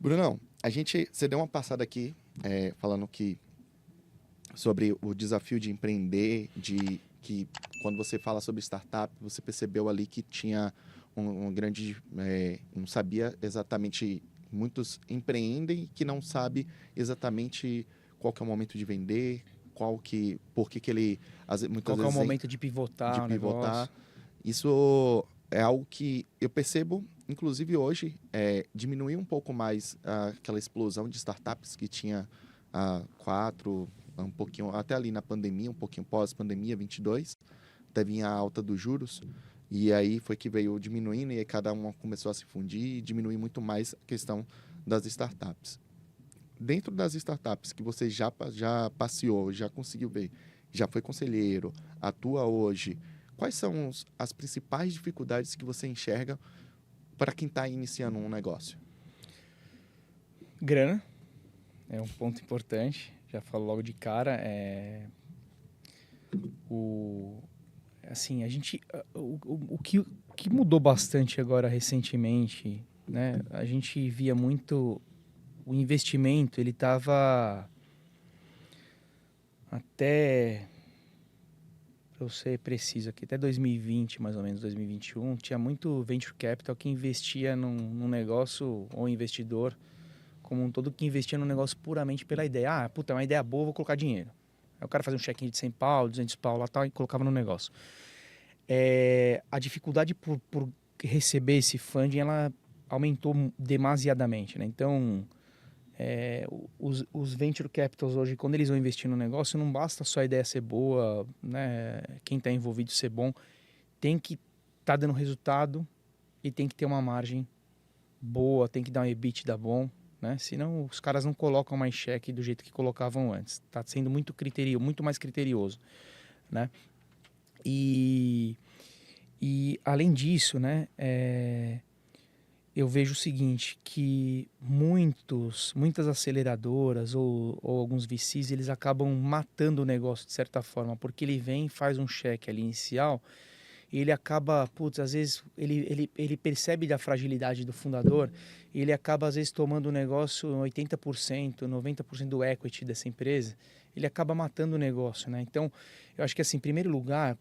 Brunão, você deu uma passada aqui falando que sobre o desafio de empreender, de que quando você fala sobre startup, você percebeu ali que tinha um grande, não sabia exatamente, muitos empreendem que não sabe exatamente qual que é o momento de vender, por que que ele, muitas Qual que é o vezes, momento de de pivotar o pivotar. negócio? Isso é algo que eu percebo, inclusive hoje, diminuir um pouco mais aquela explosão de startups que tinha há um pouquinho, até ali na pandemia, um pouquinho pós-pandemia, 22, até vinha a alta dos juros, e aí foi que veio diminuindo e aí cada uma começou a se fundir e diminuir muito mais a questão das startups. Dentro das startups que você já passeou, já conseguiu ver, já foi conselheiro, atua hoje, quais são as principais dificuldades que você enxerga para quem está iniciando um negócio? Grana é um ponto importante. Já falo logo de cara. O, assim, a gente, o que mudou bastante agora recentemente, né? A gente via muito o investimento. Ele estava até, para eu ser preciso aqui, até 2020, mais ou menos 2021, tinha muito venture capital que investia num negócio, ou investidor como um todo, que investia no negócio puramente pela ideia. Ah, puta, é uma ideia boa, vou colocar dinheiro. Aí o cara fazia um check-in de 100 pau, 200 pau lá tal, e colocava no negócio. A dificuldade por receber esse funding, ela aumentou demasiadamente, né? Então, os venture capitals hoje, quando eles vão investir no negócio, não basta só a ideia ser boa, né? Quem está envolvido ser bom, tem que estar dando resultado e tem que ter uma margem boa, tem que dar um EBITDA bom, né? Senão os caras não colocam mais cheque do jeito que colocavam antes. Está sendo muito mais criterioso, né? E, e além disso, né? Eu vejo o seguinte, que muitas aceleradoras ou alguns VCs, eles acabam matando o negócio de certa forma, porque ele vem, faz um cheque ali inicial e ele acaba, putz, às vezes ele percebe da fragilidade do fundador e ele acaba às vezes tomando o negócio 80%, 90% do equity dessa empresa, ele acaba matando o negócio, né? Então, eu acho que assim, em primeiro lugar,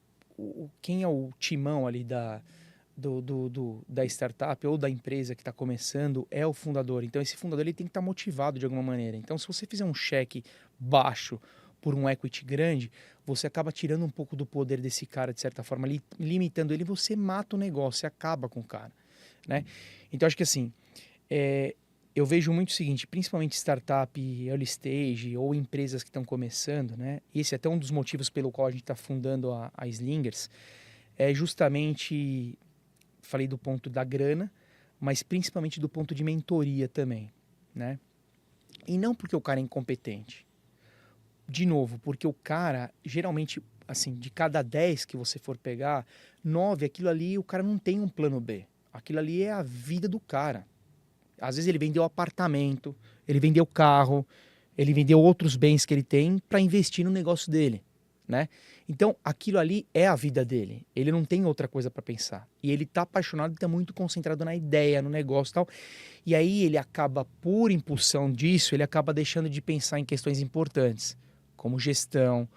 quem é o timão ali da startup ou da empresa que está começando é o fundador. Então, esse fundador ele tem que estar motivado de alguma maneira. Então, se você fizer um cheque baixo por um equity grande, você acaba tirando um pouco do poder desse cara, de certa forma, limitando ele, você mata o negócio, você acaba com o cara, né? Então, acho que assim, eu vejo muito o seguinte, principalmente startup, early stage ou empresas que estão começando, né? Esse é até um dos motivos pelo qual a gente está fundando a Slingers, é justamente, falei do ponto da grana, mas principalmente do ponto de mentoria também, né? E não porque o cara é incompetente. De novo, porque o cara, geralmente, assim, de cada 10 que você for pegar, 9, aquilo ali, o cara não tem um plano B. Aquilo ali é a vida do cara. Às vezes ele vendeu apartamento, ele vendeu carro, ele vendeu outros bens que ele tem para investir no negócio dele, né? Então, aquilo ali é a vida dele. Ele não tem outra coisa para pensar. E ele tá apaixonado e tá muito concentrado na ideia, no negócio e tal. E aí ele acaba, por impulsão disso, ele acaba deixando de pensar em questões importantes, como gestão,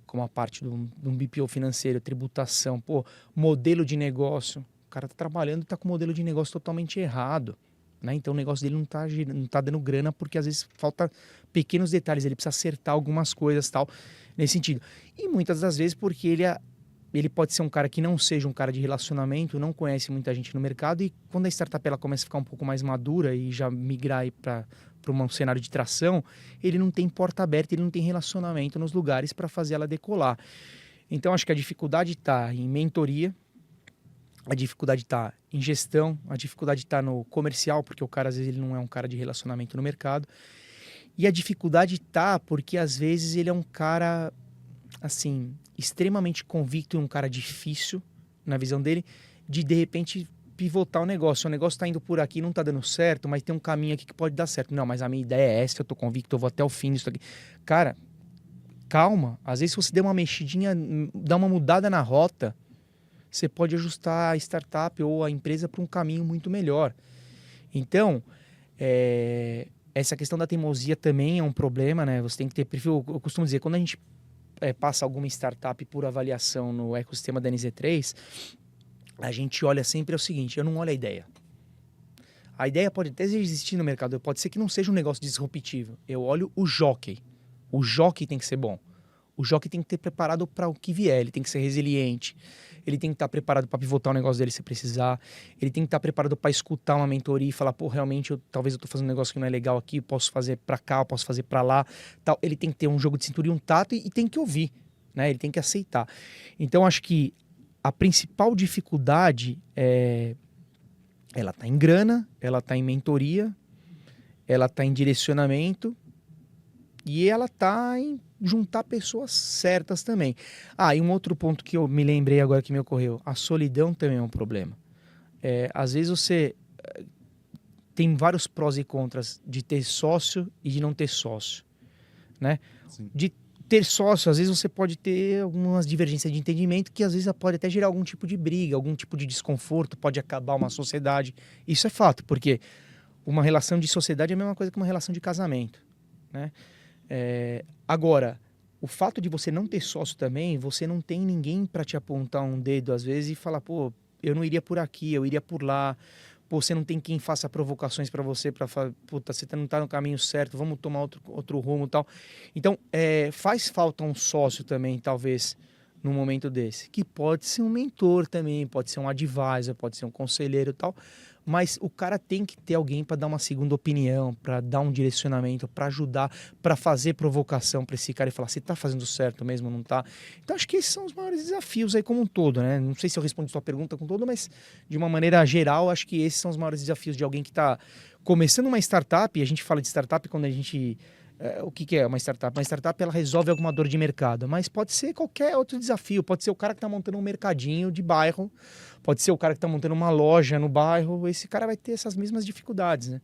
como a parte de um BPO financeiro, tributação, pô, modelo de negócio. O cara tá trabalhando e tá com o modelo de negócio totalmente errado, né? Então o negócio dele não tá dando grana porque às vezes falta pequenos detalhes, ele precisa acertar algumas coisas tal, nesse sentido. E muitas das vezes porque ele pode ser um cara que não seja um cara de relacionamento, não conhece muita gente no mercado e quando a startup ela começa a ficar um pouco mais madura e já migrar para um cenário de tração, ele não tem porta aberta, ele não tem relacionamento nos lugares para fazer ela decolar. Então acho que a dificuldade está em mentoria, a dificuldade está em gestão, a dificuldade está no comercial, porque o cara às vezes ele não é um cara de relacionamento no mercado, e a dificuldade está porque às vezes ele é um cara assim, extremamente convicto e um cara difícil, na visão dele, de repente pivotar o negócio tá indo por aqui, não tá dando certo, mas tem um caminho aqui que pode dar certo. Não, mas a minha ideia é essa, eu tô convicto, eu vou até o fim disso aqui. Cara, calma, às vezes se você der uma mexidinha, dá uma mudada na rota, você pode ajustar a startup ou a empresa para um caminho muito melhor. Então, essa questão da teimosia também é um problema, né? Você tem que ter perfil. Eu costumo dizer, quando a gente passa alguma startup por avaliação no ecossistema da NZ3, a gente olha sempre o seguinte: eu não olho a ideia. A ideia pode até existir no mercado, pode ser que não seja um negócio disruptivo. Eu olho o jockey. O jockey tem que ser bom. O jockey tem que ter preparado para o que vier, ele tem que ser resiliente, ele tem que estar preparado para pivotar o negócio dele se precisar, ele tem que estar preparado para escutar uma mentoria e falar, pô, realmente, talvez eu estou fazendo um negócio que não é legal aqui, posso fazer para cá, posso fazer para lá, tal. Ele tem que ter um jogo de cintura e um tato e tem que ouvir, né? Ele tem que aceitar. Então, acho que a principal dificuldade ela está em grana, ela está em mentoria, ela está em direcionamento e ela está em juntar pessoas certas também. E um outro ponto que eu me lembrei agora que me ocorreu, a solidão também é um problema. Às vezes você tem vários prós e contras de ter sócio e de não ter sócio, né? Sim. De ter sócio, às vezes você pode ter algumas divergências de entendimento que às vezes pode até gerar algum tipo de briga, algum tipo de desconforto, pode acabar uma sociedade. Isso é fato, porque uma relação de sociedade é a mesma coisa que uma relação de casamento, né? Agora, o fato de você não ter sócio também, você não tem ninguém para te apontar um dedo às vezes e falar, pô, eu não iria por aqui, eu iria por lá. Pô, você não tem quem faça provocações para você, para falar, puta, você não tá no caminho certo, vamos tomar outro rumo e tal. Então, faz falta um sócio também, talvez, num momento desse, que pode ser um mentor também, pode ser um advisor, pode ser um conselheiro e tal, mas o cara tem que ter alguém para dar uma segunda opinião, para dar um direcionamento, para ajudar, para fazer provocação para esse cara e falar, você tá fazendo certo mesmo, não tá? Então acho que esses são os maiores desafios aí como um todo, né? Não sei se eu respondi sua pergunta com todo, mas de uma maneira geral, acho que esses são os maiores desafios de alguém que está começando uma startup, e a gente fala de startup quando a gente... o que é uma startup? Uma startup, ela resolve alguma dor de mercado, mas pode ser qualquer outro desafio. Pode ser o cara que está montando um mercadinho de bairro, pode ser o cara que está montando uma loja no bairro. Esse cara vai ter essas mesmas dificuldades, né?